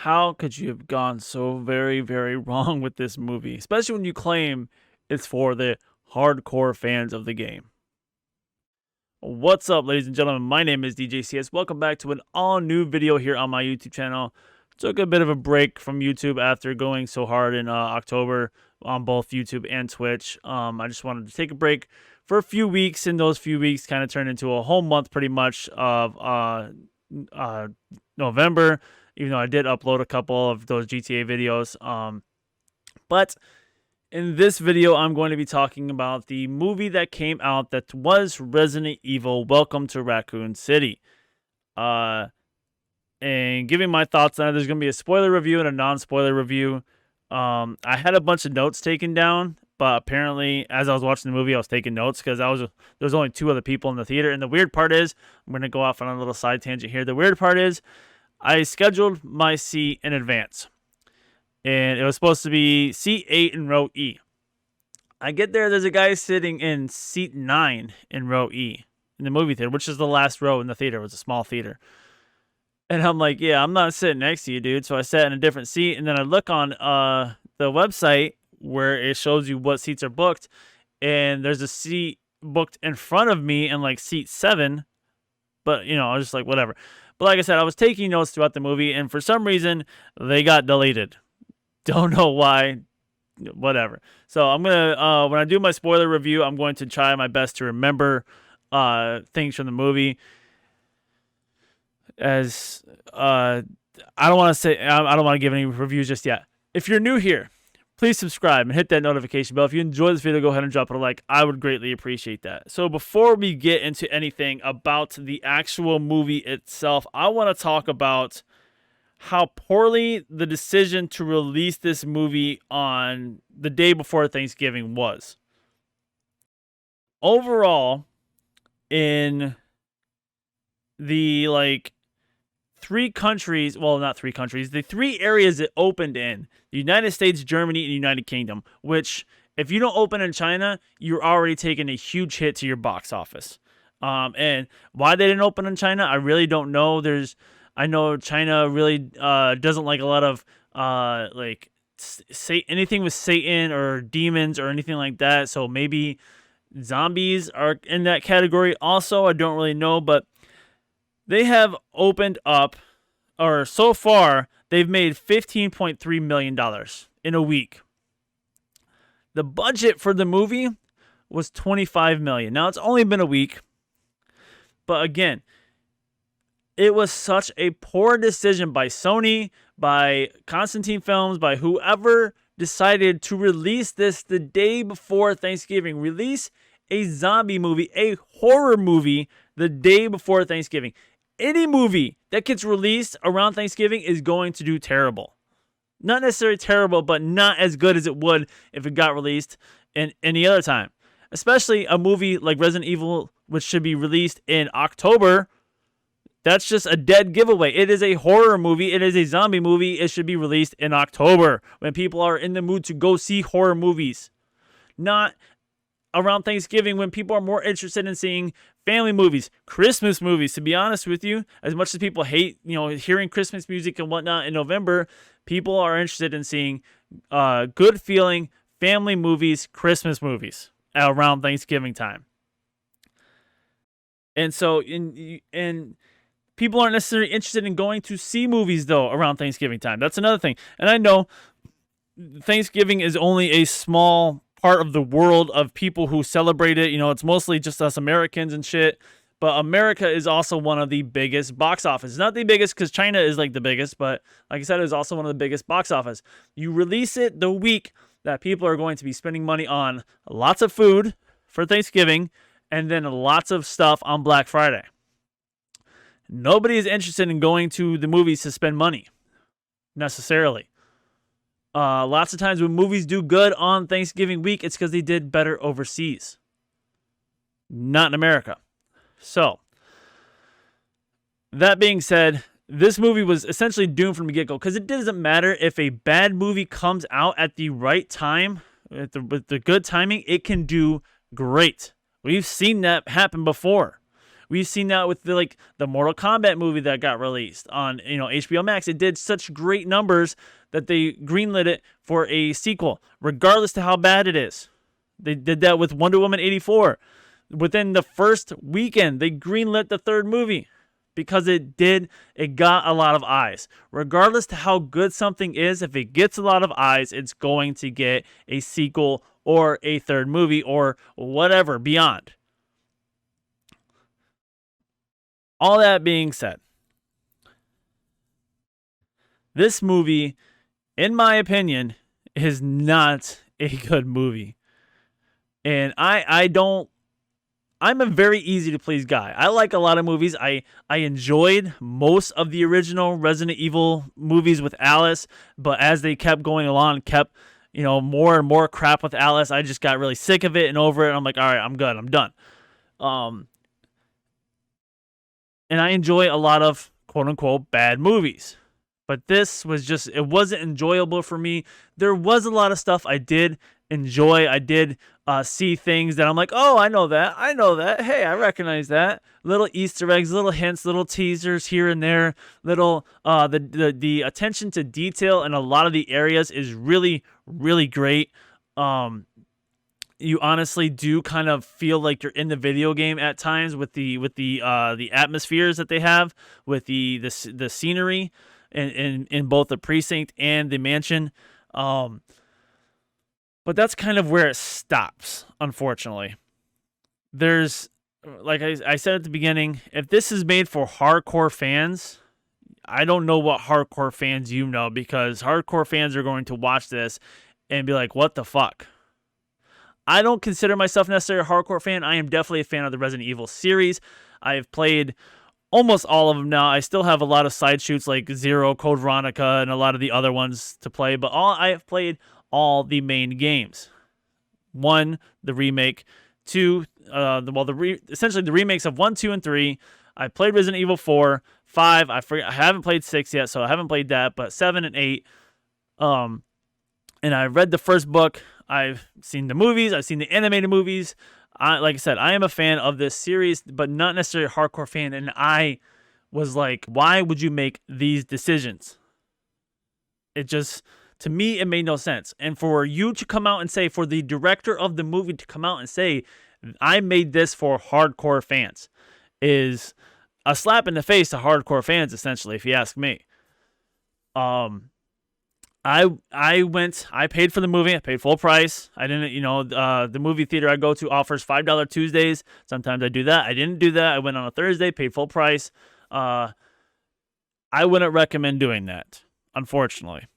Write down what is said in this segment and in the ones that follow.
How could you have gone so very, very wrong with this movie? Especially when you claim it's for the hardcore fans of the game. What's up, ladies and gentlemen? My name is DJCS. Welcome back to an all-new video here on my YouTube channel. Took a bit of a break from YouTube after going so hard in October on both YouTube and Twitch. I just wanted to take a break for a few weeks, and those few weeks kind of turned into a whole month pretty much of November, even though I did upload a couple of those GTA videos. But in this video, I'm going to be talking about the movie that came out that was Resident Evil Welcome to Raccoon City. And giving my thoughts on it, there's going to be a spoiler review and a non-spoiler review. I had a bunch of notes taken down, but apparently as I was watching the movie, I was taking notes because there was only two other people in the theater. And the weird part is, I'm going to go off on a little side tangent here. The weird part is I scheduled my seat in advance, and it was supposed to be seat 8 in row E. I get there, there's a guy sitting in seat 9 in row E in the movie theater, which is the last row in the theater. It was a small theater. And I'm like, yeah, I'm not sitting next to you, dude. So I sat in a different seat, and then I look on the website where it shows you what seats are booked, and there's a seat booked in front of me in like seat 7. But, you know, I was just like, whatever. But like I said, I was taking notes throughout the movie, and for some reason, they got deleted. Don't know why. Whatever. So I'm going to, when I do my spoiler review, I'm going to try my best to remember things from the movie. As, I don't want to give any reviews just yet. If you're new here, please subscribe and hit that notification bell. If you enjoyed this video, go ahead and drop it a like. I would greatly appreciate that. So before we get into anything about the actual movie itself, I want to talk about how poorly the decision to release this movie on the day before Thanksgiving was. Overall, in the three countries, well, not three countries, the three areas it opened in, the United States, Germany, and United Kingdom, which if you don't open in China, you're already taking a huge hit to your box office. And why they didn't open in China, I really don't know. I know China really doesn't like a lot of anything with Satan or demons or anything like that. So maybe zombies are in that category also. I don't really know, but they have opened up, or so far, they've made $15.3 million in a week. The budget for the movie was $25 million. Now, it's only been a week, but again, it was such a poor decision by Sony, by Constantine Films, by whoever decided to release this the day before Thanksgiving. Release a zombie movie, a horror movie, the day before Thanksgiving. Any movie that gets released around Thanksgiving is going to do terrible. Not necessarily terrible, but not as good as it would if it got released in any other time. Especially a movie like Resident Evil, which should be released in October. That's just a dead giveaway. It is a horror movie. It is a zombie movie. It should be released in October when people are in the mood to go see horror movies. Not around Thanksgiving when people are more interested in seeing family movies, Christmas movies. To be honest with you, as much as people hate, hearing Christmas music and whatnot in November, people are interested in seeing good feeling family movies, Christmas movies around Thanksgiving time. And so, people aren't necessarily interested in going to see movies though around Thanksgiving time. That's another thing. And I know Thanksgiving is only a small part of the world of people who celebrate it. It's mostly just us Americans and shit. But America is also one of the biggest box office. Not the biggest because China is like the biggest, but like I said, it's also one of the biggest box office. You release it the week that people are going to be spending money on lots of food for Thanksgiving and then lots of stuff on Black Friday. Nobody is interested in going to the movies to spend money necessarily. Lots of times when movies do good on Thanksgiving week, it's because they did better overseas. Not in America. So, that being said, this movie was essentially doomed from the get-go because it doesn't matter if a bad movie comes out at the right time, with the good timing, it can do great. We've seen that happen before. We've seen that with the Mortal Kombat movie that got released on HBO Max. It did such great numbers that they greenlit it for a sequel, regardless to how bad it is. They did that with Wonder Woman 84. Within the first weekend, they greenlit the third movie because it got a lot of eyes. Regardless to how good something is, if it gets a lot of eyes, it's going to get a sequel or a third movie or whatever beyond. All that being said, this movie, in my opinion, is not a good movie. And I'm a very easy to please guy. I like a lot of movies. I enjoyed most of the original Resident Evil movies with Alice, but as they kept going along, more and more crap with Alice, I just got really sick of it and over it. I'm like, all right, I'm good. I'm done. And I enjoy a lot of quote unquote bad movies. But this was it wasn't enjoyable for me. There was a lot of stuff I did enjoy. I did see things that I'm like, oh, I know that. Hey, I recognize that. Little Easter eggs, little hints, little teasers here and there. Little the attention to detail in a lot of the areas is really, really great. You honestly do kind of feel like you're in the video game at times with the atmospheres that they have, with the scenery in both the precinct and the mansion. But that's kind of where it stops, unfortunately. There's, like I said at the beginning, if this is made for hardcore fans, I don't know what hardcore fans you know, because hardcore fans are going to watch this and be like, what the fuck? I don't consider myself necessarily a hardcore fan. I am definitely a fan of the Resident Evil series. I have played almost all of them now. I still have a lot of side shoots like Zero, Code Veronica, and a lot of the other ones to play, but I have played all the main games. 1, the remake. 2, essentially the remakes of 1, 2, and 3. I played Resident Evil 4. 5, I haven't played 6 yet, so I haven't played that, but 7 and 8. And I read the first book. I've seen the movies. I've seen the animated movies. Like I said, I am a fan of this series, but not necessarily a hardcore fan. And I was like, why would you make these decisions? To me, it made no sense. And for you to come out and say, for the director of the movie to come out and say, I made this for hardcore fans, is a slap in the face to hardcore fans, essentially, if you ask me. I paid for the movie. I paid full price. I didn't, the movie theater I go to offers $5 Tuesdays. Sometimes I do that. I didn't do that. I went on a Thursday, paid full price. I wouldn't recommend doing that, unfortunately.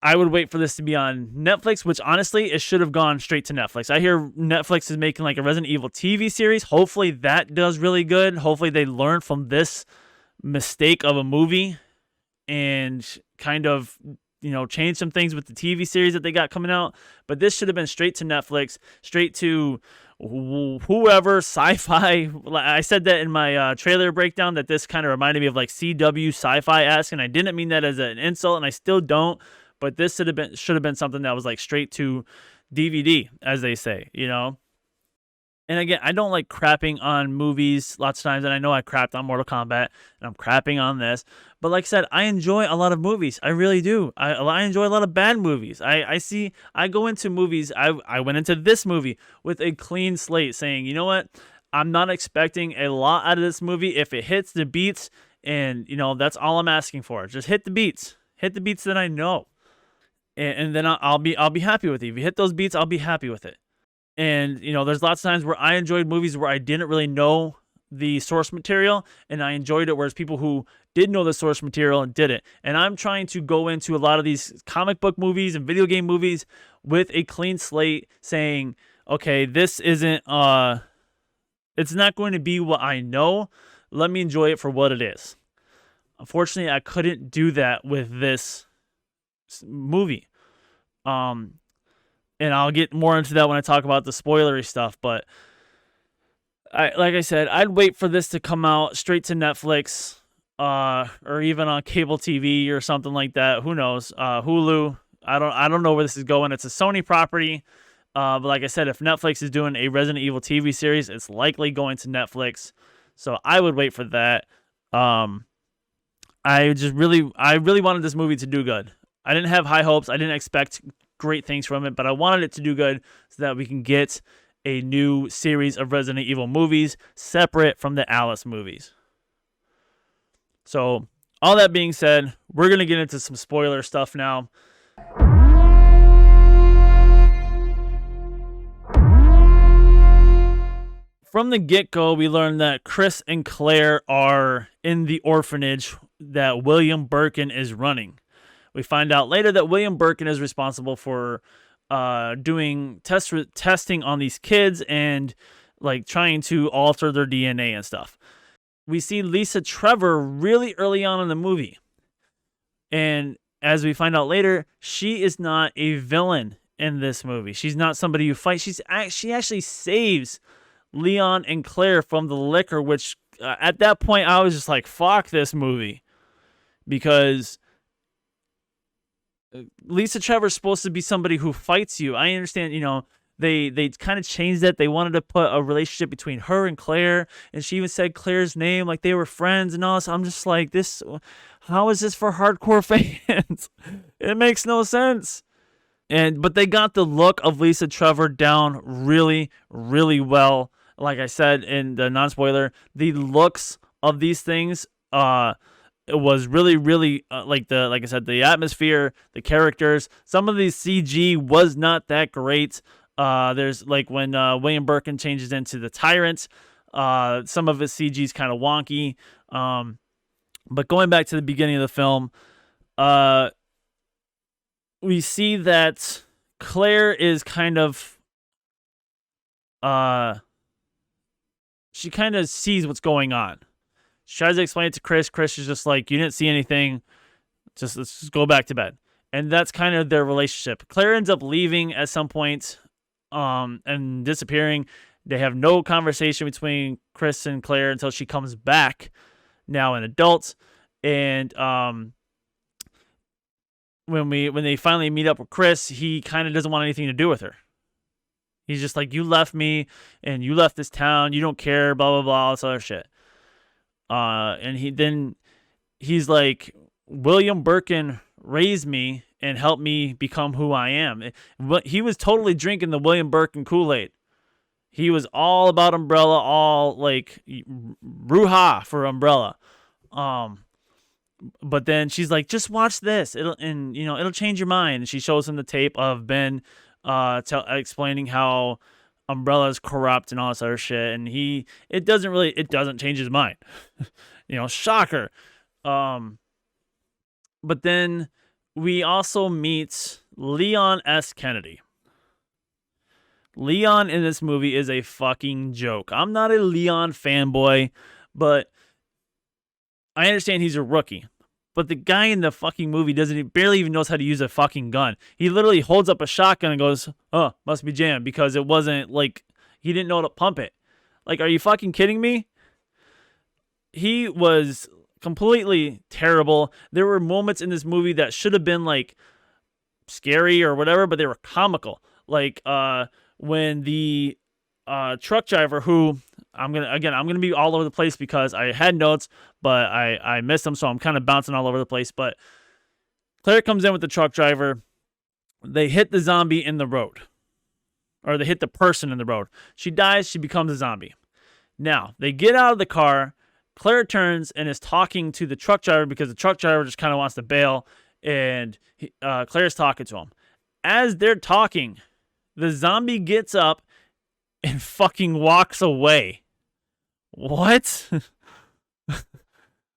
I would wait for this to be on Netflix, which honestly, it should have gone straight to Netflix. I hear Netflix is making like a Resident Evil TV series. Hopefully that does really good. Hopefully they learn from this mistake of a movie and kind of, change some things with the TV series that they got coming out. But this should have been straight to Netflix, straight to whoever, Sci-Fi. I said that in my trailer breakdown, that this kind of reminded me of like CW Sci-Fi-esque, and I didn't mean that as an insult, and I still don't. But this should have been something that was like straight to DVD, as they say, And again, I don't like crapping on movies lots of times, and I know I crapped on Mortal Kombat, and I'm crapping on this. But like I said, I enjoy a lot of movies. I really do. I enjoy a lot of bad movies. I go into movies. I went into this movie with a clean slate, saying, you know what? I'm not expecting a lot out of this movie. If it hits the beats, and that's all I'm asking for. Just hit the beats. Hit the beats that I know, and then I'll be happy with it. If you hit those beats, I'll be happy with it. And, there's lots of times where I enjoyed movies where I didn't really know the source material, and I enjoyed it, whereas people who did know the source material and did it. And I'm trying to go into a lot of these comic book movies and video game movies with a clean slate, saying, okay, this isn't, it's not going to be what I know. Let me enjoy it for what it is. Unfortunately, I couldn't do that with this movie. And I'll get more into that when I talk about the spoilery stuff. But like I said, I'd wait for this to come out straight to Netflix, or even on cable TV or something like that. Who knows? Hulu. I don't know where this is going. It's a Sony property. But like I said, if Netflix is doing a Resident Evil TV series, it's likely going to Netflix. So I would wait for that. Um, I really wanted this movie to do good. I didn't have high hopes. I didn't expect great things from it, but I wanted it to do good so that we can get a new series of Resident Evil movies separate from the Alice movies. So, all that being said, we're going to get into some spoiler stuff now. From the get-go, we learned that Chris and Claire are in the orphanage that William Birkin is running. We find out later that William Birkin is responsible for doing testing on these kids and like trying to alter their DNA and stuff. We see Lisa Trevor really early on in the movie. And as we find out later, she is not a villain in this movie. She's not somebody who fights. She actually saves Leon and Claire from the liquor, which at that point I was just like, fuck this movie. Because Lisa Trevor's supposed to be somebody who fights you. I understand, they kind of changed it. They wanted to put a relationship between her and Claire, and she even said Claire's name like they were friends and all this. I'm just like, how is this for hardcore fans? It makes no sense. But they got the look of Lisa Trevor down really, really well. Like I said in the non-spoiler, the looks of these things, it was really, really like I said, the atmosphere, the characters. Some of these CG was not that great. There's like when William Birkin changes into the Tyrant, some of his CG is kind of wonky. But going back to the beginning of the film, we see that Claire is kind of she kind of sees what's going on. She tries to explain it to Chris. Chris is just like, you didn't see anything. Let's just go back to bed. And that's kind of their relationship. Claire ends up leaving at some point, and disappearing. They have no conversation between Chris and Claire until she comes back, now an adult. And when they finally meet up with Chris, he kind of doesn't want anything to do with her. He's just like, you left me and you left this town. You don't care, blah, blah, blah, all this other shit. And he's like, William Birkin raised me and helped me become who I am. He was totally drinking the William Birkin Kool-Aid. He was all about Umbrella, all like Ruha for Umbrella. But then she's like, just watch this. It'll change your mind. And she shows him the tape of Ben explaining how Umbrella's corrupt and all this other shit, and it doesn't change his mind. Shocker. But then we also meet Leon S. Kennedy. Leon in this movie is a fucking joke. I'm not a Leon fanboy, but I understand he's a rookie. But the guy in the fucking movie barely even knows how to use a fucking gun. He literally holds up a shotgun and goes, oh, must be jammed, because it wasn't like he didn't know how to pump it. Like, are you fucking kidding me? He was completely terrible. There were moments in this movie that should have been like scary or whatever, but they were comical. Like when the truck driver, who I'm gonna be all over the place because I had notes, but I missed them, so I'm kind of bouncing all over the place. But Claire comes in with the truck driver. They hit the zombie in the road, or they hit the person in the road. She dies. She becomes a zombie. Now they get out of the car. Claire turns and is talking to the truck driver because the truck driver just kind of wants to bail, and Claire's talking to him. As they're talking, the zombie gets up and fucking walks away. What?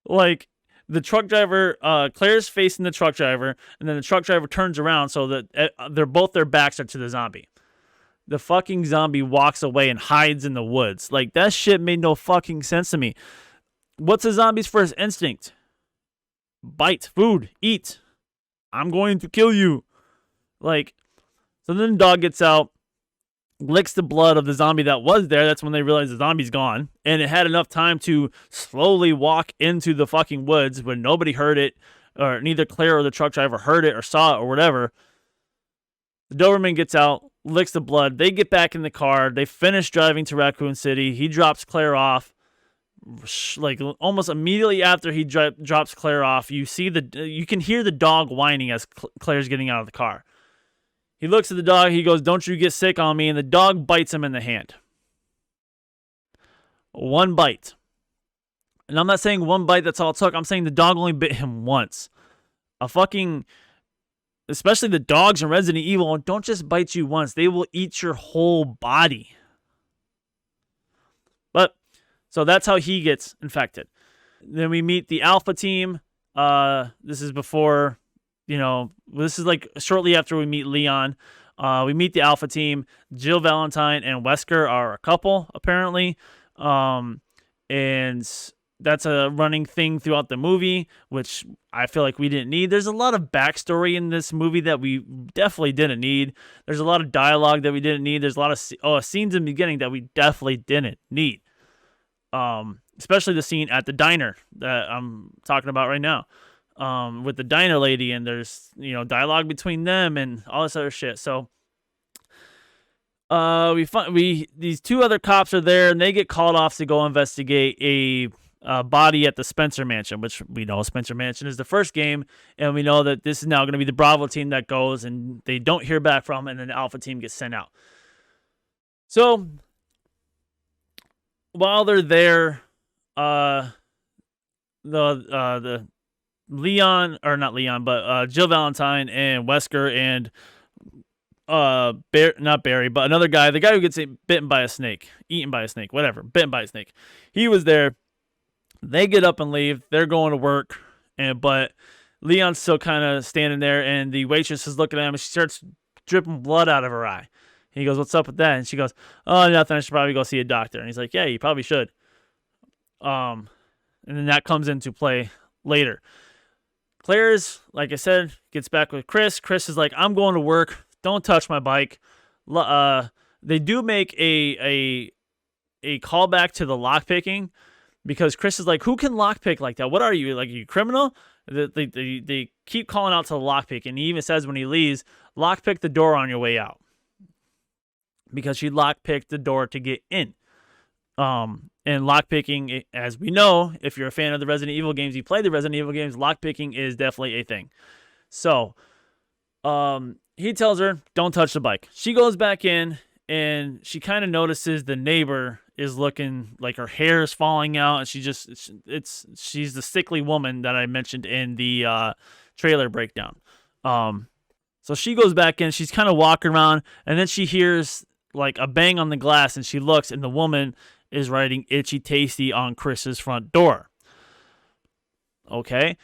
Like, the truck driver, Claire's facing the truck driver, and then the truck driver turns around so that their backs are to the zombie. The fucking zombie walks away and hides in the woods. Like, that shit made no fucking sense to me. What's a zombie's first instinct? Bite, food, eat. I'm going to kill you. Like, so then the dog gets out, licks the blood of the zombie that was there. That's when they realize the zombie's gone. And it had enough time to slowly walk into the fucking woods when nobody heard it, or neither Claire or the truck driver heard it or saw it or whatever. The Doberman gets out, licks the blood. They get back in the car. They finish driving to Raccoon City. He drops Claire off. Like almost immediately after he drops Claire off, you can hear the dog whining as Claire's getting out of the car. He looks at the dog. He goes, "Don't you get sick on me," and the dog bites him in the hand. One bite. And I'm not saying one bite, that's all it took. I'm saying the dog only bit him once. Especially the dogs in Resident Evil, don't just bite you once. They will eat your whole body. So that's how he gets infected. Then we meet the Alpha team. This is before, this is like shortly after we meet Leon. We meet the Alpha team. Jill Valentine and Wesker are a couple, apparently. And that's a running thing throughout the movie, which I feel like we didn't need. There's a lot of backstory in this movie that we definitely didn't need. There's a lot of dialogue that we didn't need. There's a lot of scenes in the beginning that we definitely didn't need. Especially the scene at the diner that I'm talking about right now, with the diner lady, and there's, dialogue between them and all this other shit. So, these two other cops are there, and they get called off to go investigate a body at the Spencer Mansion, which we know Spencer Mansion is the first game, and we know that this is now going to be the Bravo team that goes, and they don't hear back from, and then the Alpha team gets sent out. So, while they're there, the Leon, or not Leon, but Jill Valentine and Wesker and not Barry, but another guy, the guy who gets eaten by a snake, bitten by a snake. He was there. They get up and leave. They're going to work, but Leon's still kind of standing there, and the waitress is looking at him, and she starts dripping blood out of her eye. He goes, "What's up with that?" And she goes, "Oh, nothing. I should probably go see a doctor." And he's like, "Yeah, you probably should." And then that comes into play later. Claire's, like I said, gets back with Chris. Chris is like, "I'm going to work. Don't touch my bike." They do make a callback to the lockpicking, because Chris is like, "Who can lockpick like that? What are you, like, are you a criminal?" They keep calling out to the lockpick, and he even says when he leaves, "Lockpick the door on your way out." Because she lockpicked the door to get in. And lockpicking, as we know, if you're a fan of the Resident Evil games, you play the Resident Evil games, lockpicking is definitely a thing. So, he tells her, "Don't touch the bike." She goes back in, and she kind of notices the neighbor is looking like her hair is falling out, and she's the sickly woman that I mentioned in the trailer breakdown. So she goes back in, she's kind of walking around, and then she hears like a bang on the glass, and she looks, and the woman is writing "Itchy Tasty" on Chris's front door. Okay.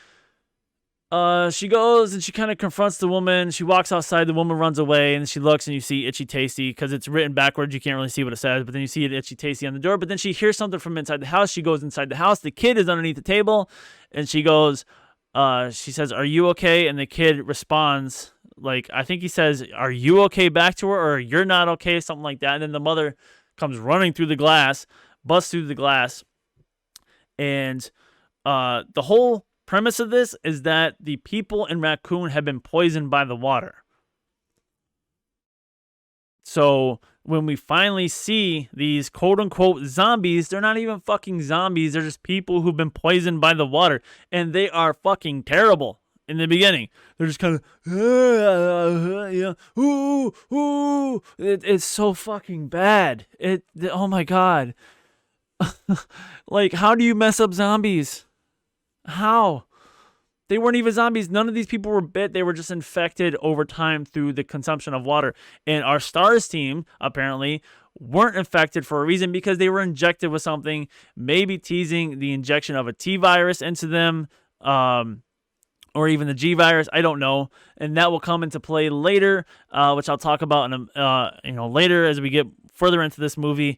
She goes and she kind of confronts the woman. She walks outside. The woman runs away, and she looks, and you see "Itchy Tasty" because it's written backwards. You can't really see what it says, but then you see it "Itchy Tasty" on the door. But then she hears something from inside the house. She goes inside the house. The kid is underneath the table, and she goes, she says, "Are you okay?" And the kid responds, like, I think he says, "Are you okay?" back to her, or "You're not okay," something like that. And then the mother comes running through the glass, busts through the glass. And the whole premise of this is that the people in Raccoon have been poisoned by the water. So when we finally see these quote-unquote zombies, they're not even fucking zombies. They're just people who've been poisoned by the water. And they are fucking terrible. In the beginning, they're just kind of, it's so fucking bad. Oh my god. Like, how do you mess up zombies? How? They weren't even zombies. None of these people were bit. They were just infected over time through the consumption of water. And our STARS team, apparently, weren't infected for a reason, because they were injected with something, maybe teasing the injection of a T virus into them, or even the G virus. I don't know, and that will come into play later, which I'll talk about later as we get further into this movie.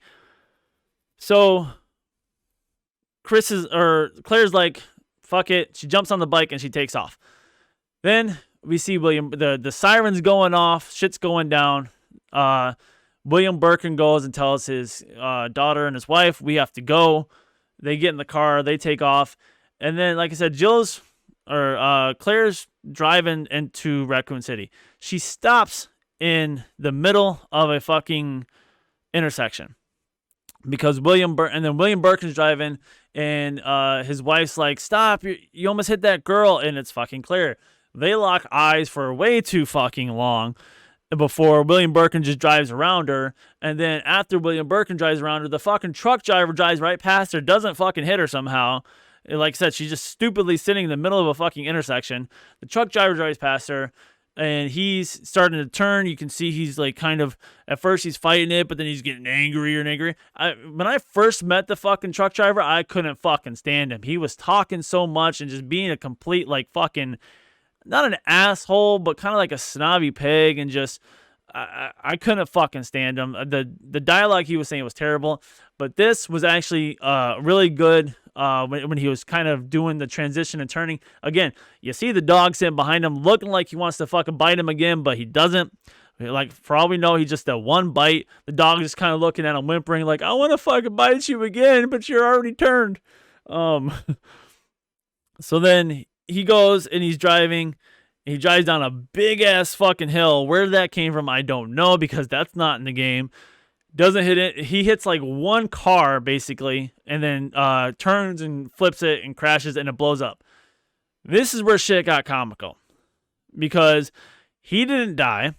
So Claire's like, "Fuck it." She jumps on the bike and she takes off. Then we see William. The sirens going off. Shit's going down. William Birkin goes and tells his daughter and his wife, "We have to go." They get in the car. They take off, and then, like I said, Claire's driving into Raccoon City. She stops in the middle of a fucking intersection because William Birkin's driving, and his wife's like, "Stop! You almost hit that girl," and it's fucking clear. They lock eyes for way too fucking long before William Birkin just drives around her, and then after William Birkin drives around her, the fucking truck driver drives right past her, doesn't fucking hit her somehow. Like I said, she's just stupidly sitting in the middle of a fucking intersection. The truck driver drives past her, and he's starting to turn. You can see he's like kind of, at first he's fighting it, but then he's getting angrier and angrier. When I first met the fucking truck driver, I couldn't fucking stand him. He was talking so much and just being a complete like fucking, not an asshole, but kind of like a snobby pig, and just I couldn't fucking stand him. The dialogue he was saying was terrible, but this was actually really good. When he was kind of doing the transition and turning. Again, you see the dog sitting behind him looking like he wants to fucking bite him again, but he doesn't. Like, for all we know, he just that one bite. The dog just kind of looking at him, whimpering like, "I want to fucking bite you again, but you're already turned." So then he goes and he's driving. He drives down a big ass fucking hill. Where that came from, I don't know, because that's not in the game. Doesn't hit it. He hits like one car basically, and then turns and flips it and crashes, and it blows up. This is where shit got comical, because he didn't die.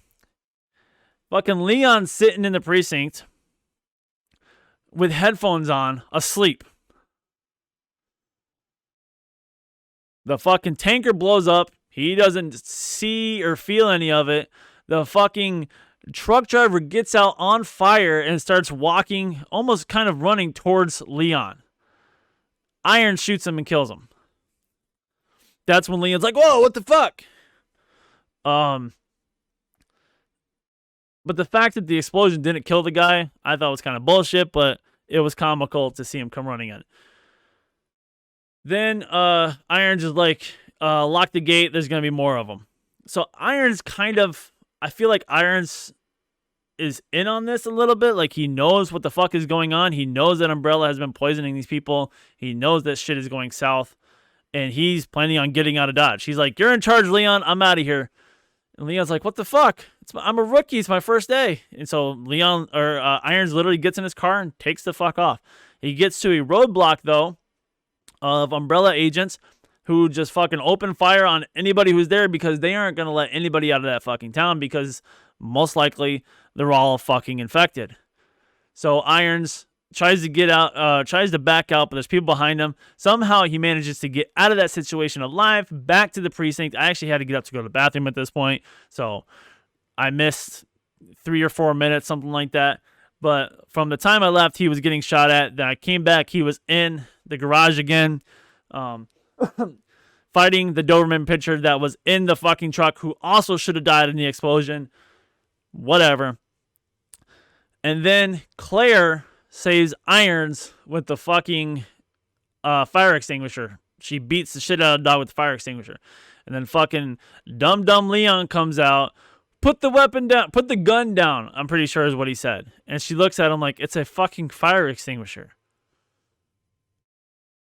Fucking Leon's sitting in the precinct with headphones on, asleep. The fucking tanker blows up. He doesn't see or feel any of it. The fucking truck driver gets out on fire and starts walking, almost kind of running towards Leon. Iron shoots him and kills him. That's when Leon's like, "Whoa, what the fuck?" But the fact that the explosion didn't kill the guy, I thought was kind of bullshit, but it was comical to see him come running in. Then Irons is like, "Lock the gate, there's going to be more of them." So Irons kind of, I feel like Irons is in on this a little bit. Like, he knows what the fuck is going on. He knows that Umbrella has been poisoning these people. He knows that shit is going south, and he's planning on getting out of Dodge. He's like, "You're in charge, Leon. I'm out of here." And Leon's like, "What the fuck? I'm a rookie. It's my first day." And so Irons literally gets in his car and takes the fuck off. He gets to a roadblock, though, of Umbrella agents who just fucking open fire on anybody who's there, because they aren't going to let anybody out of that fucking town, because most likely they're all fucking infected. So Irons tries to get out, tries to back out, but there's people behind him. Somehow he manages to get out of that situation alive, back to the precinct. I actually had to get up to go to the bathroom at this point, so I missed 3 or 4 minutes, something like that. But from the time I left, he was getting shot at. Then I came back, he was in the garage again, fighting the Doberman pitcher that was in the fucking truck, who also should have died in the explosion. Whatever. And then Claire saves Irons with the fucking fire extinguisher. She beats the shit out of the dog with the fire extinguisher. And then fucking dumb Leon comes out, "Put the weapon down, put the gun down," I'm pretty sure is what he said. And she looks at him like, "It's a fucking fire extinguisher."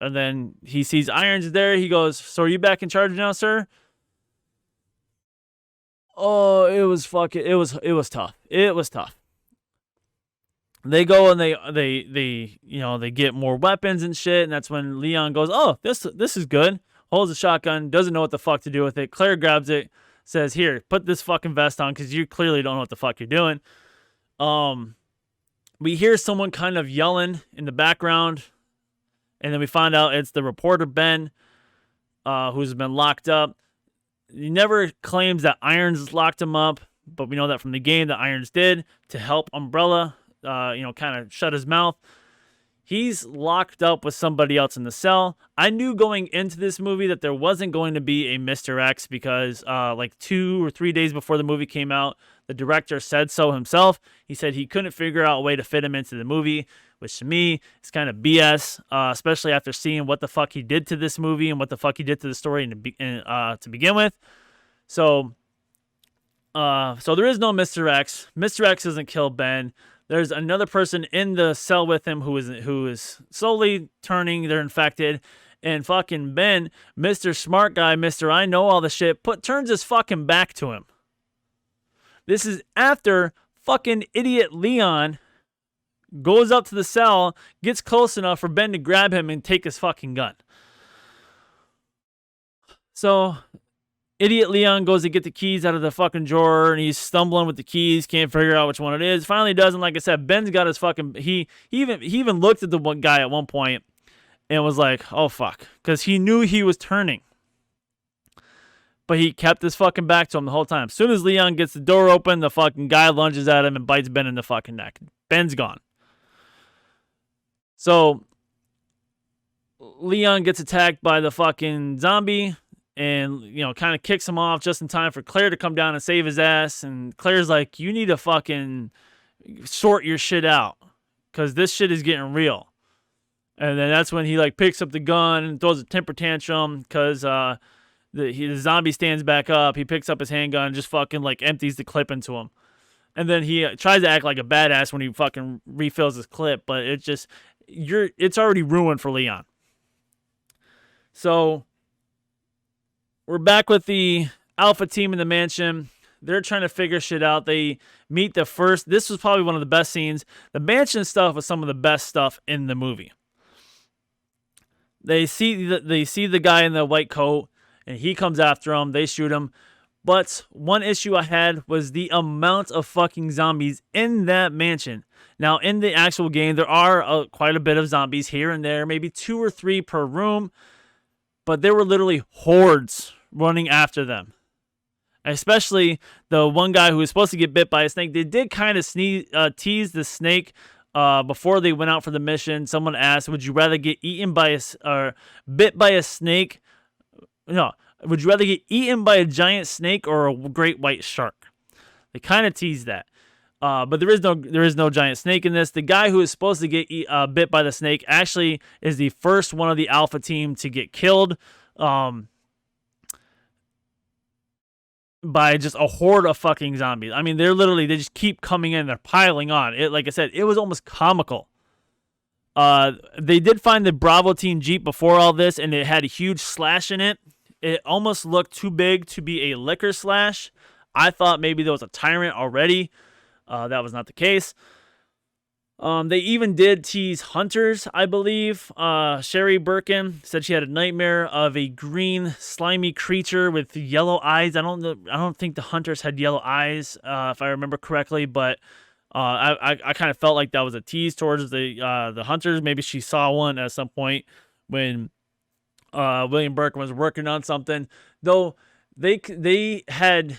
And then he sees Irons there. He goes, "So are you back in charge now, sir?" Oh, it was tough. It was tough. They go and they get more weapons and shit, and that's when Leon goes, "Oh, this is good." Holds a shotgun, doesn't know what the fuck to do with it. Claire grabs it, says, "Here, put this fucking vest on, because you clearly don't know what the fuck you're doing." We hear someone kind of yelling in the background, and then we find out it's the reporter Ben, who's been locked up. He never claims that Irons locked him up, but we know that from the game that Irons did to help Umbrella, kind of shut his mouth. He's locked up with somebody else in the cell. I knew going into this movie that there wasn't going to be a Mr. X, because like 2 or 3 days before the movie came out, the director said so himself. He said he couldn't figure out a way to fit him into the movie, which to me is kind of BS, especially after seeing what the fuck he did to this movie and what the fuck he did to the story to begin with. So there is no Mr. X. Mr. X doesn't kill Ben. There's another person in the cell with him who is slowly turning. They're infected. And fucking Ben, Mr. Smart Guy, Mr. I know all the shit, turns his fucking back to him. This is after fucking idiot Leon goes up to the cell, gets close enough for Ben to grab him and take his fucking gun. So, idiot Leon goes to get the keys out of the fucking drawer, and he's stumbling with the keys, can't figure out which one it is. Finally does, and like I said, Ben's got his fucking... He even looked at the one guy at one point and was like, oh, fuck. Because he knew he was turning. But he kept his fucking back to him the whole time. As soon as Leon gets the door open, the fucking guy lunges at him and bites Ben in the fucking neck. Ben's gone. So, Leon gets attacked by the fucking zombie and, kind of kicks him off just in time for Claire to come down and save his ass. And Claire's like, you need to fucking sort your shit out because this shit is getting real. And then that's when he, picks up the gun and throws a temper tantrum because the zombie stands back up. He picks up his handgun and just fucking, empties the clip into him. And then he tries to act like a badass when he fucking refills his clip, but it's already ruined for Leon. So, we're back with the Alpha team in the mansion. They're trying to figure shit out. They meet this was probably one of the best scenes. The mansion stuff was some of the best stuff in the movie. They see the guy in the white coat, and he comes after them. They shoot him. But one issue I had was the amount of fucking zombies in that mansion. Now, in the actual game, there are quite a bit of zombies here and there, maybe 2 or 3 per room. But there were literally hordes running after them. Especially the one guy who was supposed to get bit by a snake. They did kind of tease the snake before they went out for the mission. Someone asked, would you rather get bit by a snake? No. Would you rather get eaten by a giant snake or a great white shark? They kind of teased that. But there is no giant snake in this. The guy who is supposed to get bit by the snake actually is the first one of the Alpha team to get killed by just a horde of fucking zombies. I mean, they just keep coming in. They're piling on. Like I said, it was almost comical. They did find the Bravo team Jeep before all this, and it had a huge slash in it. It almost looked too big to be a liquor slash. I thought maybe there was a tyrant already. That was not the case. They even did tease hunters, I believe. Sherry Birkin said she had a nightmare of a green, slimy creature with yellow eyes. I don't think the hunters had yellow eyes, if I remember correctly, but I kind of felt like that was a tease towards the hunters. Maybe she saw one at some point when William Birkin was working on something. Though they had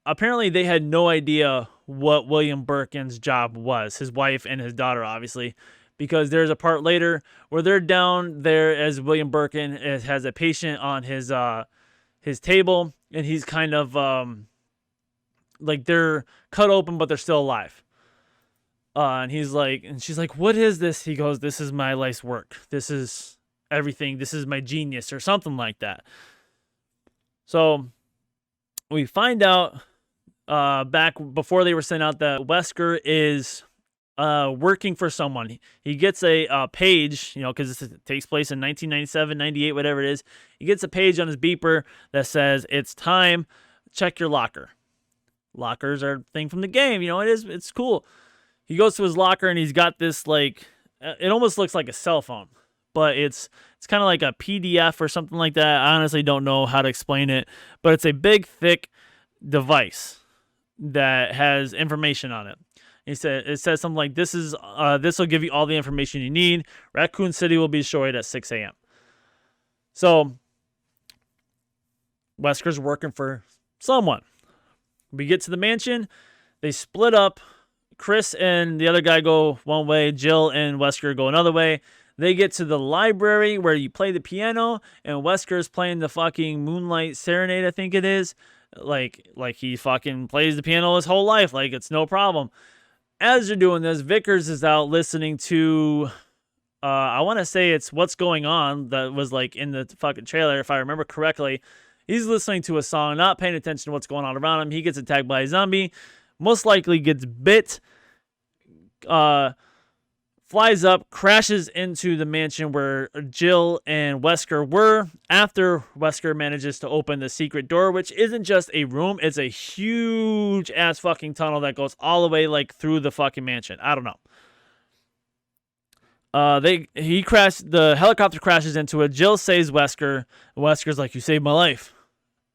no idea what William Birkin's job was, his wife and his daughter, obviously, because there's a part later where they're down there as William Birkin has a patient on his table, and he's kind of they're cut open, but they're still alive. And she's like, what is this? He goes, this is my life's work. This is everything. This is my genius, or something like that. So we find out back before they were sent out that Wesker is working for someone. He gets a page, because it takes place in 1997, 98, whatever it is. He gets a page on his beeper that says, it's time, check your locker. Lockers are a thing from the game, it's cool. He goes to his locker and he's got this, it almost looks like a cell phone, but it's kind of like a PDF or something like that. I honestly don't know how to explain it, but it's a big, thick device that has information on it. It says something like, this will give you all the information you need. Raccoon City will be destroyed at 6 a.m. So Wesker's working for someone. We get to the mansion. They split up. Chris and the other guy go one way. Jill and Wesker go another way. They get to the library where you play the piano, and Wesker's playing the fucking Moonlight Serenade, I think it is. Like he fucking plays the piano his whole life. It's no problem. As they're doing this, Vickers is out listening to, I want to say it's What's Going On, that was in the fucking trailer, if I remember correctly. He's listening to a song, not paying attention to what's going on around him. He gets attacked by a zombie, most likely gets bit. For flies up, crashes into the mansion where Jill and Wesker were after Wesker manages to open the secret door, which isn't just a room, it's a huge ass fucking tunnel that goes all the way like through the fucking mansion. I don't know. The helicopter crashes into it. Jill saves Wesker. Wesker's like, "You saved my life."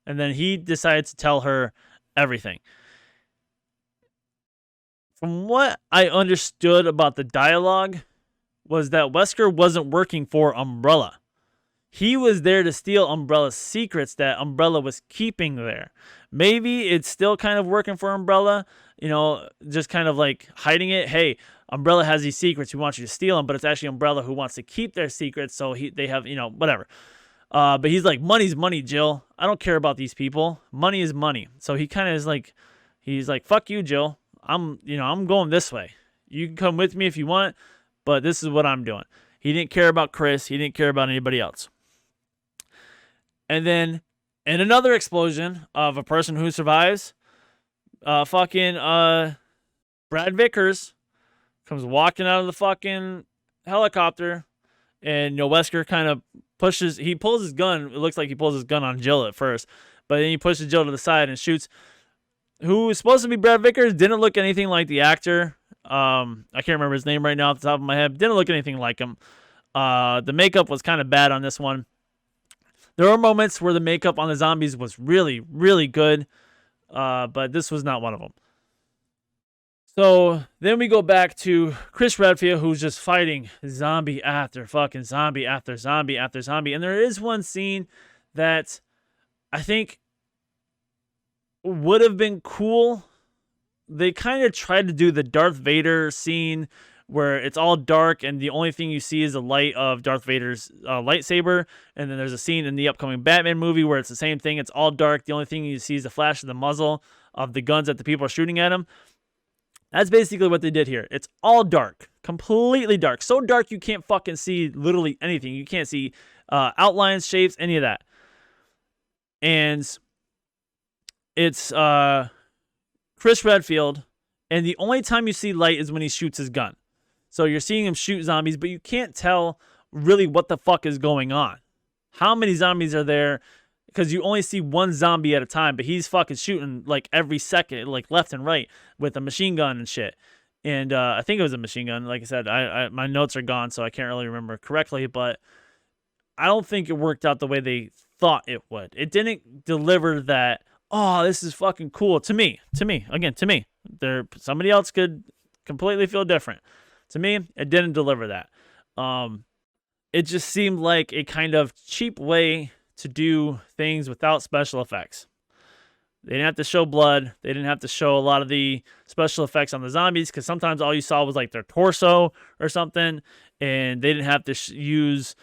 And then he decides to tell her everything. From what I understood about the dialogue was that Wesker wasn't working for Umbrella. He was there to steal Umbrella's secrets that Umbrella was keeping there. Maybe it's still kind of working for Umbrella, just kind of like hiding it. Hey, Umbrella has these secrets. We want you to steal them, but it's actually Umbrella who wants to keep their secrets. So they have, whatever. But he's like, money's money, Jill. I don't care about these people. Money is money. So he kind of is like, he's like, fuck you, Jill. I'm going this way. You can come with me if you want, but this is what I'm doing. He didn't care about Chris. He didn't care about anybody else. And then in another explosion of a person who survives, Brad Vickers comes walking out of the fucking helicopter, and Wesker kind of pulls his gun. It looks like he pulls his gun on Jill at first, but then he pushes Jill to the side and shoots. Who was supposed to be Brad Vickers, didn't look anything like the actor. I can't remember his name right now off the top of my head. Didn't look anything like him. The makeup was kind of bad on this one. There were moments where the makeup on the zombies was really, really good, but this was not one of them. So then we go back to Chris Redfield, who's just fighting zombie after fucking zombie after zombie after zombie. And there is one scene that I think would have been cool. They kind of tried to do the Darth Vader scene where it's all dark and the only thing you see is the light of Darth Vader's lightsaber. And then there's a scene in the upcoming Batman movie where it's the same thing. It's all dark. The only thing you see is the flash of the muzzle of the guns that the people are shooting at him. That's basically what they did here. It's all dark, completely dark. So dark you can't fucking see literally anything. You can't see outlines, shapes, any of that. And it's Chris Redfield, and the only time you see light is when he shoots his gun. So you're seeing him shoot zombies, but you can't tell really what the fuck is going on. How many zombies are there? Because you only see one zombie at a time, but he's fucking shooting like every second, like left and right with a machine gun and shit. And I think it was a machine gun. Like I said, my notes are gone, so I can't really remember correctly, but I don't think it worked out the way they thought it would. It didn't deliver that, oh, this is fucking cool. To me. Somebody else could completely feel different. To me, it didn't deliver that. It just seemed like a kind of cheap way to do things without special effects. They didn't have to show blood. They didn't have to show a lot of the special effects on the zombies because sometimes all you saw was like their torso or something, and they didn't have to use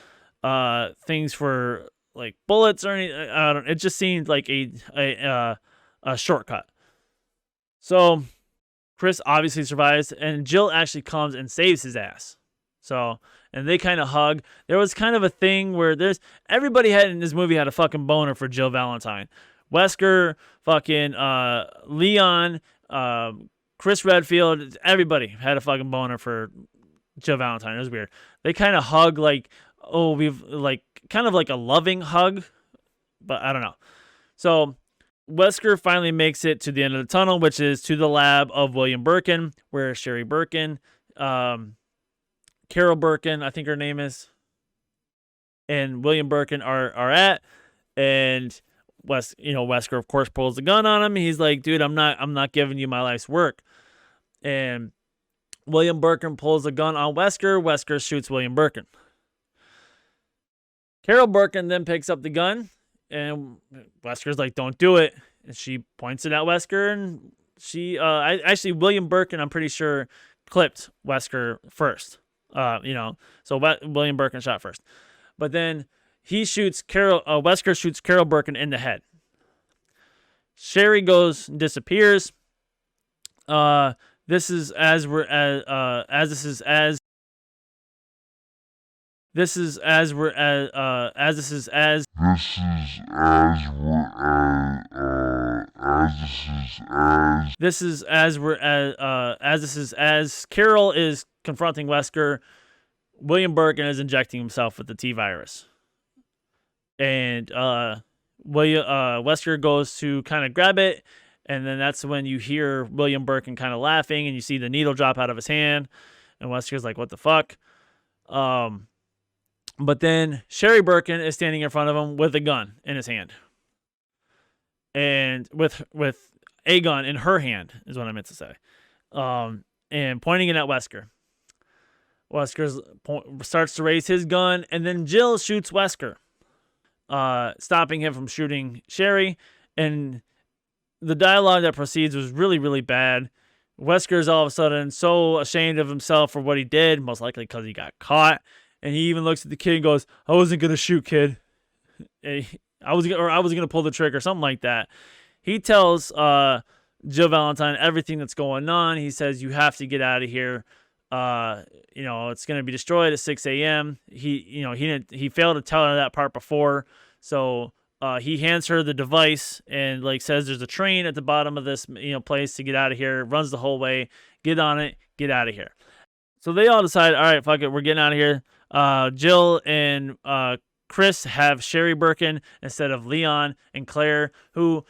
things for like bullets or anything. It just seemed like a shortcut. So Chris obviously survives, and Jill actually comes and saves his ass. So, and they kind of hug. There was kind of a thing where everybody in this movie had a fucking boner for Jill Valentine. Wesker, fucking Leon, Chris Redfield, everybody had a fucking boner for Jill Valentine. It was weird. They kind of hug like, we've like kind of like a loving hug, but I don't know. So Wesker finally makes it to the end of the tunnel, which is to the lab of William Birkin, where Sherry Birkin, Carol Birkin, I think her name is, and William Birkin are at, and Wesker of course pulls the gun on him. He's like, dude, I'm not giving you my life's work. And William Birkin pulls the gun on Wesker. Wesker shoots William Birkin. Carol Birkin then picks up the gun, and Wesker's like, don't do it. And she points it at Wesker, and William Birkin, I'm pretty sure, clipped Wesker first. So William Birkin shot first. But then Wesker shoots Carol Birkin in the head. Sherry goes and disappears. This is as we're as This is as we're as this is as this is as we're as this is as we're as this is as Carol is confronting Wesker, William Birkin is injecting himself with the T virus. And Wesker goes to kind of grab it, and then that's when you hear William Birkin kind of laughing, and you see the needle drop out of his hand, and Wesker's like, what the fuck? But then Sherry Birkin is standing in front of him with a gun in his hand. And with a gun in her hand is what I meant to say. And pointing it at Wesker. Wesker starts to raise his gun, and then Jill shoots Wesker, stopping him from shooting Sherry. And the dialogue that proceeds was really, really bad. Wesker is all of a sudden so ashamed of himself for what he did, most likely because he got caught. And he even looks at the kid and goes, "I wasn't gonna shoot, kid. I was gonna pull the trigger," something like that. He tells Jill Valentine everything that's going on. He says, "You have to get out of here. It's gonna be destroyed at 6 a.m." He failed to tell her that part before, so he hands her the device and says, "There's a train at the bottom of this place to get out of here." Runs the whole way. Get on it. Get out of here. So they all decide, all right, fuck it, we're getting out of here. Jill and Chris have Sherry Birkin instead of Leon and Claire, who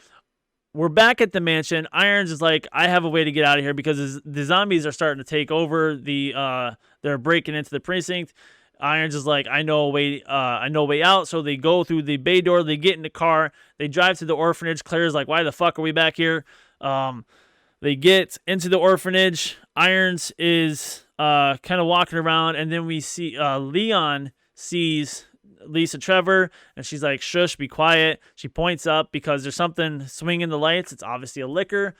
were back at the mansion. Irons is like, I have a way to get out of here because the zombies are starting to take over they're breaking into the precinct. Irons is like, I know a way out. So they go through the bay door. They get in the car. They drive to the orphanage. Claire's like, why the fuck are we back here? They get into the orphanage. Irons is kind of walking around, and then we see Leon sees Lisa Trevor, and she's like, shush, be quiet. She points up because there's something swinging the lights. It's obviously a licker.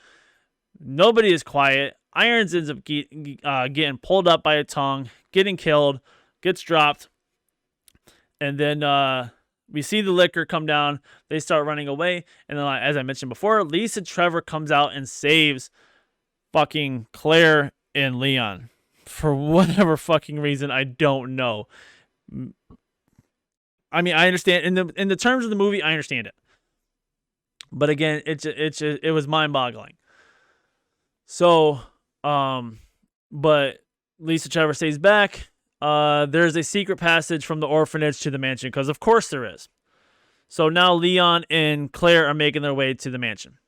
Nobody is quiet. Irons ends up getting pulled up by a tongue, getting killed, gets dropped, and then we see the licker come down. They start running away, and then, as I mentioned before, Lisa Trevor comes out and saves fucking Claire and Leon for whatever fucking reason. I don't know. I mean, I understand in the terms of the movie, I understand it, but again, it was mind boggling. So, but Lisa Trevor stays back. There's a secret passage from the orphanage to the mansion, because of course there is. So now Leon and Claire are making their way to the mansion.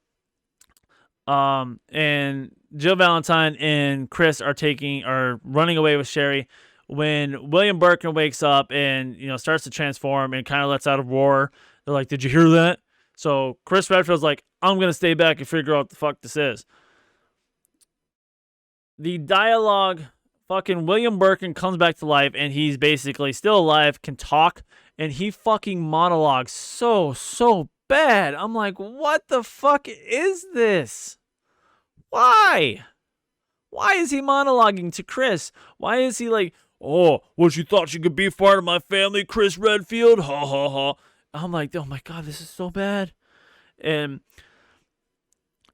And Jill Valentine and Chris are running away with Sherry when William Birkin wakes up and starts to transform and kind of lets out a roar. They're like, "Did you hear that?" So Chris Redfield's like, "I'm gonna stay back and figure out what the fuck this is." The dialogue. Fucking William Birkin comes back to life, and he's basically still alive, can talk, and he fucking monologues so bad. I'm like, what the fuck is this? Why? Why is he monologuing to Chris? Why is he like, "Oh, what, you thought you could be part of my family, Chris Redfield? Ha ha ha." I'm like, oh my god, this is so bad. And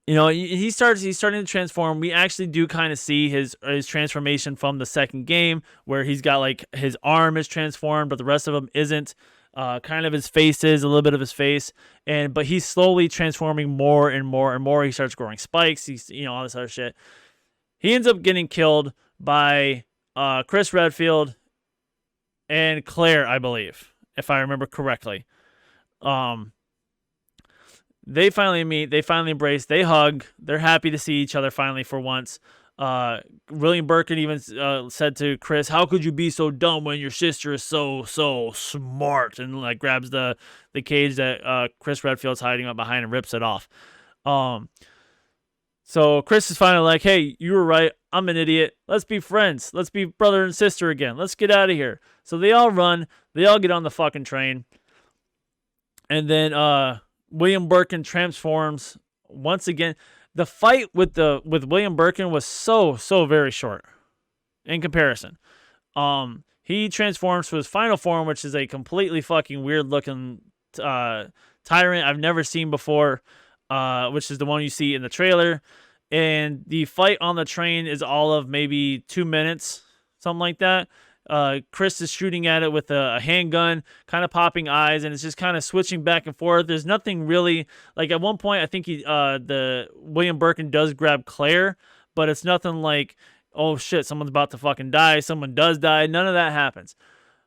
he's starting to transform. We actually do kind of see his transformation from the second game, where he's got his arm is transformed, but the rest of him isn't. Kind of his face is, a little bit of his face, but he's slowly transforming more and more and more. He starts growing spikes. He's all this other shit. He ends up getting killed by Chris Redfield and Claire, I believe, if I remember correctly. They finally meet. They finally embrace. They hug. They're happy to see each other finally for once. William Birkin even said to Chris, "How could you be so dumb when your sister is so smart?" And grabs the cage that Chris Redfield's hiding up behind and rips it off. So Chris is finally like, "Hey, you were right. I'm an idiot. Let's be friends. Let's be brother and sister again. Let's get out of here." So they all run. They all get on the fucking train. And then William Birkin transforms once again. The fight with William Birkin was so very short in comparison. He transforms to his final form, which is a completely fucking weird looking tyrant I've never seen before, which is the one you see in the trailer. And the fight on the train is all of maybe 2 minutes, something like that. Chris is shooting at it with a handgun, kind of popping eyes, and it's just kind of switching back and forth. There's nothing really, at one point, I think the William Birkin does grab Claire, but it's nothing oh shit, someone's about to fucking die. Someone does die. None of that happens.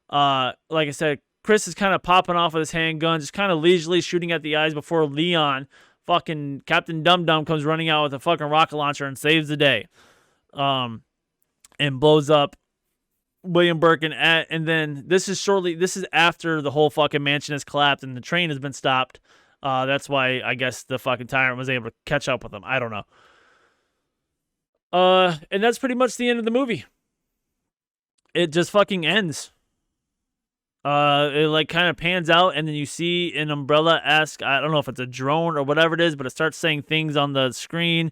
Like I said, Chris is kind of popping off with his handgun, just kind of leisurely shooting at the eyes before Leon, fucking Captain Dum Dum, comes running out with a fucking rocket launcher and saves the day. And blows up William Birkin and then this is after the whole fucking mansion has collapsed and the train has been stopped. That's why I guess the fucking tyrant was able to catch up with them. I don't know. And that's pretty much the end of the movie. It just fucking ends. It like kind of pans out, and then you see an umbrella esque. I don't know if it's a drone or whatever it is, but it starts saying things on the screen.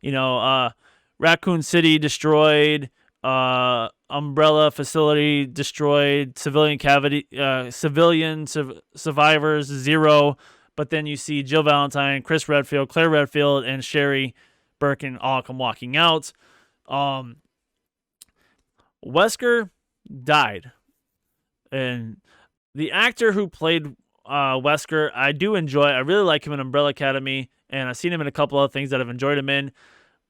You know, Raccoon City destroyed. Umbrella facility destroyed. Civilian survivors 0. But then you see Jill Valentine, Chris Redfield, Claire Redfield, and Sherry Birkin all come walking out. Wesker died. And the actor who played Wesker, I do enjoy. I really like him in Umbrella Academy, and I've seen him in a couple other things that I've enjoyed him in.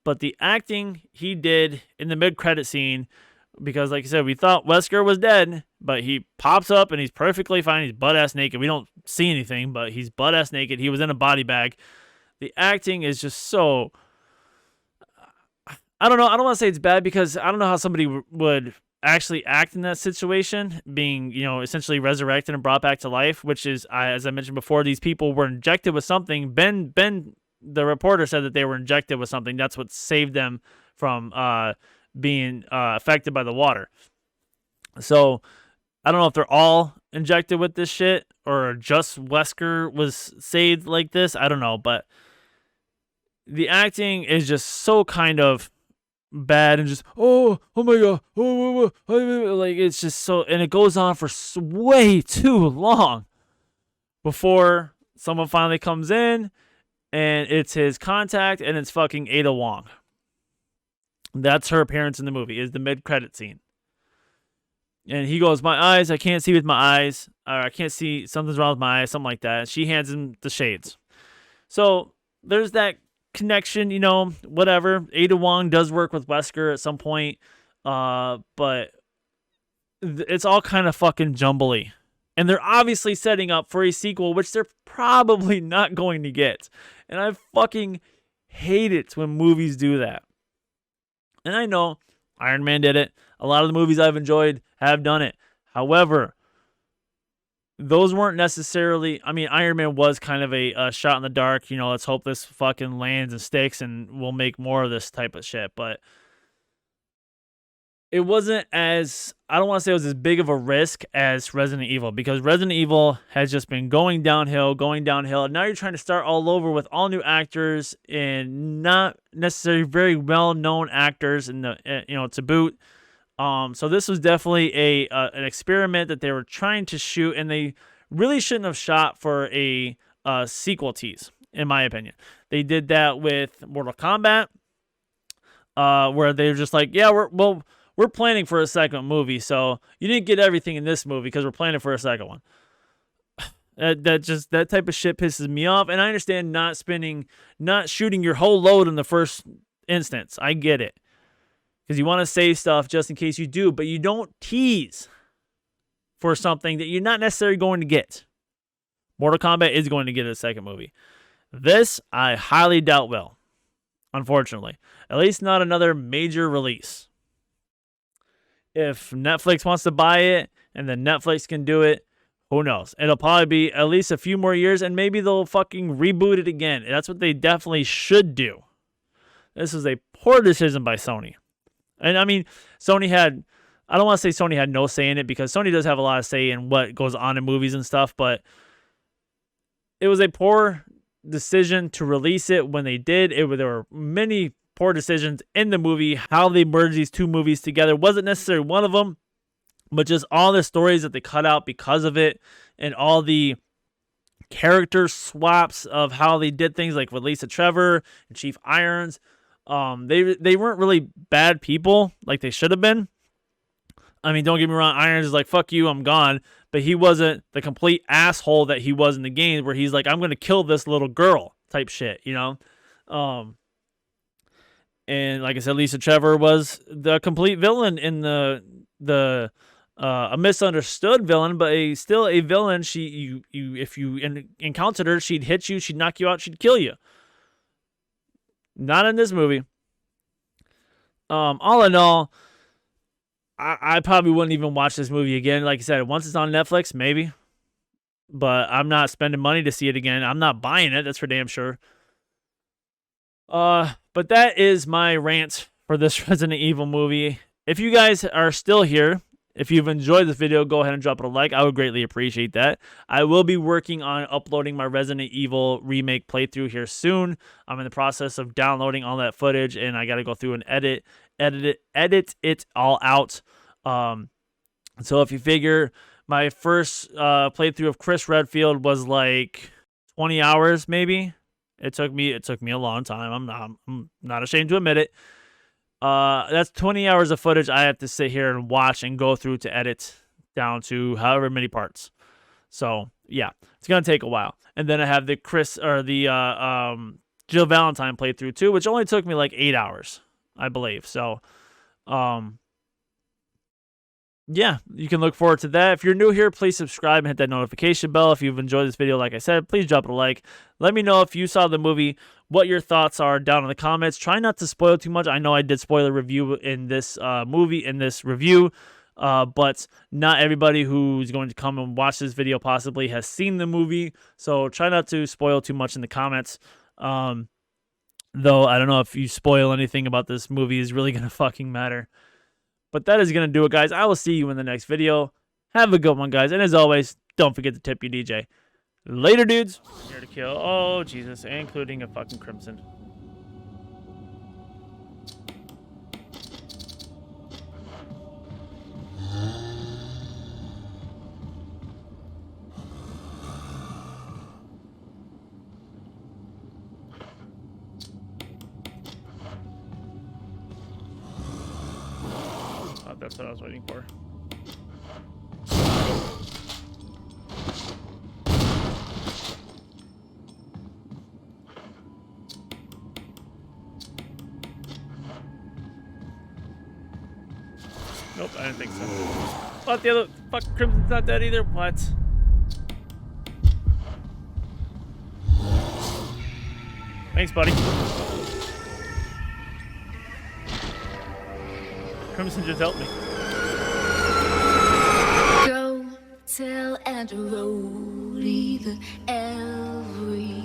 But the acting he did in the mid-credit scene, because like I said, we thought Wesker was dead, but he pops up and he's perfectly fine. He's butt-ass naked. We don't see anything, but he's butt-ass naked. He was in a body bag. The acting is just so... I don't know. I don't want to say it's bad because I don't know how somebody would actually act in that situation, being, you know, essentially resurrected and brought back to life, which is, as I mentioned before, these people were injected with something. Ben, the reporter, said that they were injected with something. That's what saved them from being affected by the water. So I don't know if they're all injected with this shit or just Wesker was saved like this. I don't know, but the acting is just so kind of bad and just oh my god, like it's just so, and it goes on for way too long before someone finally comes in, and it's his contact, and it's fucking Ada Wong. That's her appearance in the movie, is the mid-credit scene. And he goes, my eyes, I can't see with my eyes, or I can't see, something's wrong with my eyes, something like that. And she hands him the shades. So there's that connection, you know, whatever. Ada Wong does work with Wesker at some point, but it's all kind of fucking jumbly. And they're obviously setting up for a sequel, which they're probably not going to get. And I fucking hate it when movies do that. And I know Iron Man did it. A lot of the movies I've enjoyed have done it. However, those weren't necessarily... I mean, Iron Man was kind of a shot in the dark. You know, let's hope this fucking lands and sticks and we'll make more of this type of shit. But it wasn't as... I don't want to say it was as big of a risk as Resident Evil, because Resident Evil has just been going downhill. And now you're trying to start all over with all new actors and not necessarily very well-known actors in the, you know, to boot. So this was definitely an experiment that they were trying to shoot, and they really shouldn't have shot for a sequel tease, in my opinion. They did that with Mortal Kombat, where they were just like, yeah, we're planning for a second movie, so you didn't get everything in this movie because we're planning for a second one. That type of shit pisses me off, and I understand not shooting your whole load in the first instance. I get it. Because you want to save stuff just in case you do, but you don't tease for something that you're not necessarily going to get. Mortal Kombat is going to get a second movie. This, I highly doubt will, unfortunately. At least not another major release. If Netflix wants to buy it, and then Netflix can do it, who knows? It'll probably be at least a few more years, and maybe they'll fucking reboot it again. That's what they definitely should do. This is a poor decision by Sony. And I mean, Sony had... I don't want to say Sony had no say in it, because Sony does have a lot of say in what goes on in movies and stuff, but it was a poor decision to release it when they did. There were many poor decisions in the movie. How they merged these two movies together wasn't necessarily one of them, but just all the stories that they cut out because of it, and all the character swaps of how they did things, like with Lisa Trevor and Chief Irons. They weren't really bad people like they should have been. I mean, don't get me wrong, Irons is like, fuck you, I'm gone. But he wasn't the complete asshole that he was in the game, where he's like, I'm going to kill this little girl type shit, you know? And like I said, Lisa Trevor was the complete villain in the a misunderstood villain, but still a villain. If you encountered her, she'd hit you, she'd knock you out, she'd kill you. Not in this movie. All in all, I probably wouldn't even watch this movie again. Like I said, once it's on Netflix, maybe. But I'm not spending money to see it again. I'm not buying it, that's for damn sure. But that is my rant for this Resident Evil movie. If you guys are still here, if you've enjoyed this video, go ahead and drop it a like. I would greatly appreciate that. I will be working on uploading my Resident Evil remake playthrough here soon. I'm in the process of downloading all that footage, and I got to go through and edit it all out. So if you figure my first playthrough of Chris Redfield was like 20 hours, maybe. It took me a long time. I'm not ashamed to admit it. That's 20 hours of footage I have to sit here and watch and go through to edit down to however many parts. So yeah, it's gonna take a while. And then I have the Jill Valentine playthrough too, which only took me like 8 hours, I believe. So, yeah, you can look forward to that. If you're new here, please subscribe and hit that notification bell. If you've enjoyed this video, like I said, please drop it a like. Let me know if you saw the movie, what your thoughts are down in the comments. Try not to spoil too much. I know I did spoiler review in this review, but not everybody who's going to come and watch this video possibly has seen the movie. So try not to spoil too much in the comments. Though I don't know if you spoil anything about this movie is really going to fucking matter. But that is going to do it, guys. I will see you in the next video. Have a good one, guys. And as always, don't forget to tip your DJ. Later, dudes. Here to kill. Oh, Jesus. Including a fucking Crimson. That's what I was waiting for. Nope, I didn't think so. What, the other fuck Crimson's not dead either? What? Thanks, buddy. Crimson just helped me. Go tell Aunt Rhody that everybody